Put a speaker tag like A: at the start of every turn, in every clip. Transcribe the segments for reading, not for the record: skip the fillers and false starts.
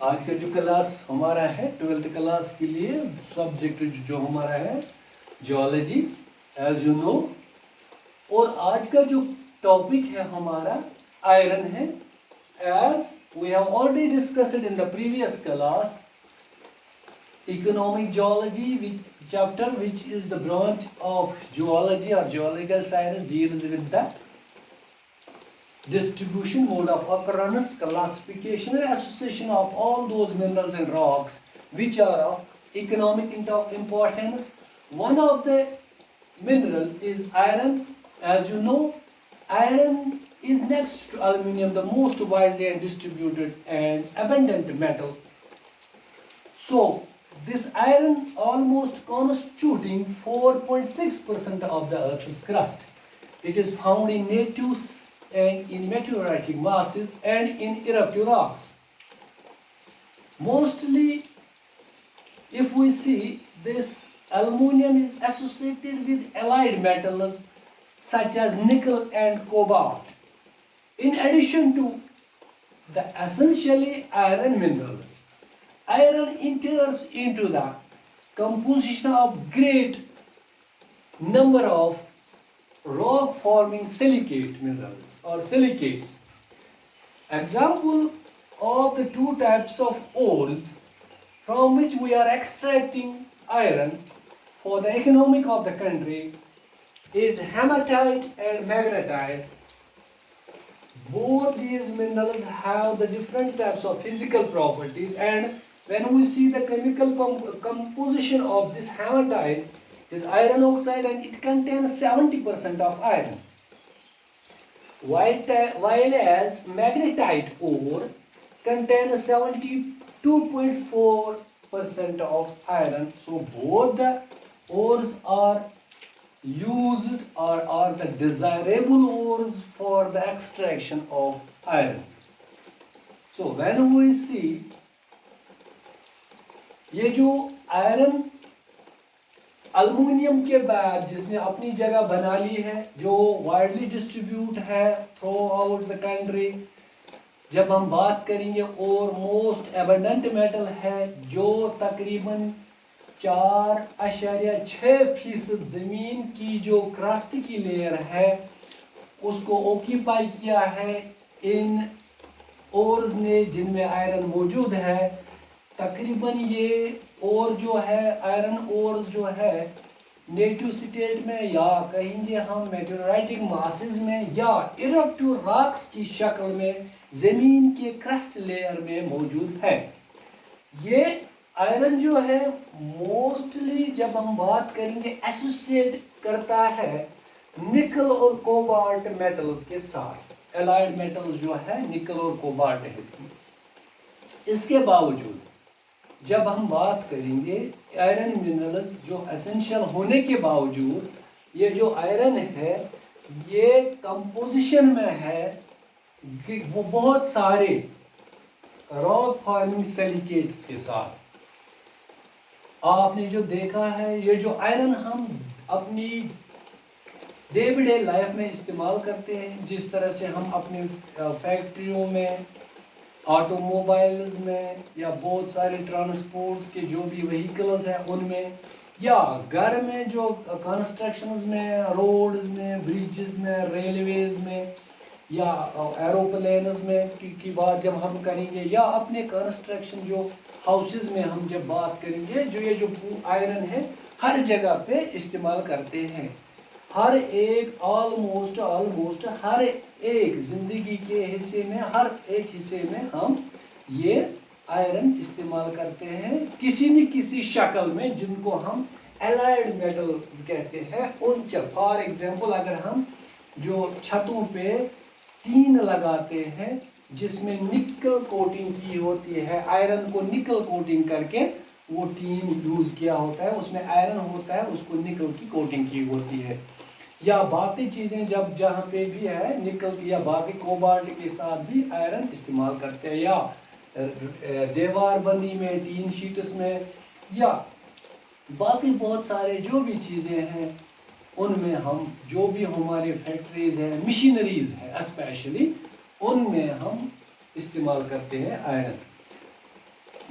A: آج کا جو کلاس ہمارا ہے 12th کلاس کے لیے سبجیکٹ جو ہمارا ہے جیولوجی ایز یو نو، اور آج کا جو ٹاپک ہے ہمارا آئرن ہے. As we have already discussed in the previous class economic geology which chapter which is the branch of geology or geological science deals with the distribution, mode of occurrence, classification and association of all those minerals and rocks which are of economic importance. One of the mineral is iron. As you know, iron is next to aluminium the most widely and distributed and abundant metal. So this iron almost constituting 4.6% of the Earth's crust. It is found in native and in meteoritic masses and in eruptive rocks. Mostly, if we see, this aluminum is associated with allied metals such as nickel and cobalt. In addition to the essentially iron minerals, iron enters into the composition of great number of rock forming silicate minerals or silicates. Example of the two types of ores from which we are extracting iron for the economic of the country is hematite and magnetite. Both these minerals have the different types of physical properties, and when we see the chemical composition of this hematite is iron oxide and it contains 70% of iron, while as magnetite ore contains 72.4% of iron. So both the ores are used or are the desirable ores for the extraction of iron. So when we see یہ جو iron aluminium کے بعد جس نے اپنی جگہ بنا لی ہے، جو وائڈلی ڈسٹریبیوٹ ہے تھرو آؤٹ دا کنٹری، جب ہم بات کریں گے اور موسٹ ایبنڈنٹ میٹل ہے جو تقریباً 4.6% زمین کی جو کرسٹ کی لیئر ہے اس کو اوکیپائی کیا ہے ان اورز نے جن میں آئرن موجود ہے. تقریباً یہ اور جو ہے آئرن اورز جو ہے نیٹو سٹیٹ میں یا کہیں گے ہم میٹیورائٹک ماسز میں یا ایرپٹیو راکس کی شکل میں زمین کے کرسٹ لیئر میں موجود ہے. یہ آئرن جو ہے موسٹلی جب ہم بات کریں گے ایسوسیٹ کرتا ہے نکل اور کوبالٹ میٹلز کے ساتھ. الائڈ میٹلز جو ہے نکل اور کوبالٹ ہے. اس کے باوجود جب ہم بات کریں گے آئرن منرلز جو اسینشل ہونے کے باوجود یہ جو آئرن ہے یہ کمپوزیشن میں ہے کہ وہ بہت سارے راک فارمنگ سیلیکیٹس کے ساتھ. آپ نے جو دیکھا ہے یہ جو آئرن ہم اپنی ڈے بائی ڈے لائف میں استعمال کرتے ہیں، جس طرح سے ہم اپنی فیکٹریوں میں، آٹو موبائلز میں یا بہت سارے ٹرانسپورٹ کے جو بھی وہیکلز ہیں ان میں، یا گھر میں جو کنسٹرکشنز میں، روڈز میں، بریجز میں، ریلویز میں یا ایروپلینز میں کی بات جب ہم کریں گے، یا اپنے کنسٹرکشن جو ہاؤسز میں ہم جب بات کریں گے، جو یہ جو آئرن ہے ہر جگہ پہ استعمال کرتے ہیں. ہر ایک آلموسٹ ہر ایک زندگی کے حصے میں، ہر ایک حصے میں ہم یہ آئرن استعمال کرتے ہیں کسی نہ کسی شکل میں، جن کو ہم الائڈ میٹلز کہتے ہیں. ان فار ایگزامپل اگر ہم جو چھتوں پہ ٹین لگاتے ہیں جس میں نکل کوٹنگ کی ہوتی ہے، آئرن کو نکل کوٹنگ کر کے وہ ٹین یوز کیا ہوتا ہے، اس میں آئرن ہوتا ہے، اس کو نکل کی کوٹنگ کی ہوتی ہے. یا باقی چیزیں جب جہاں پہ بھی ہے نکل یا باقی کوبالٹ کے ساتھ بھی آئرن استعمال کرتے ہیں، یا دیوار بندی میں، ٹین شیٹس میں، یا باقی بہت سارے جو بھی چیزیں ہیں ان میں ہم جو بھی ہماری فیکٹریز ہیں، مشینریز ہیں اسپیشلی، ان میں ہم استعمال کرتے ہیں iron.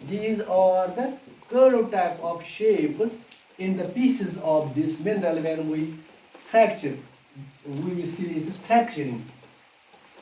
A: these are the curved type of shapes in the pieces of this mineral when we fracture, we will see it is fracturing।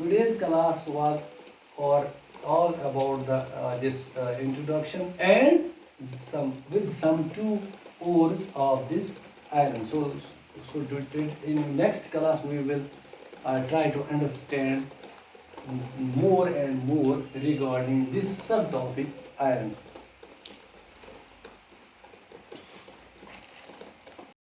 A: Today's class was for all about this introduction and some two ores of this iron. So in next class we will try to understand more and more regarding this subtopic iron.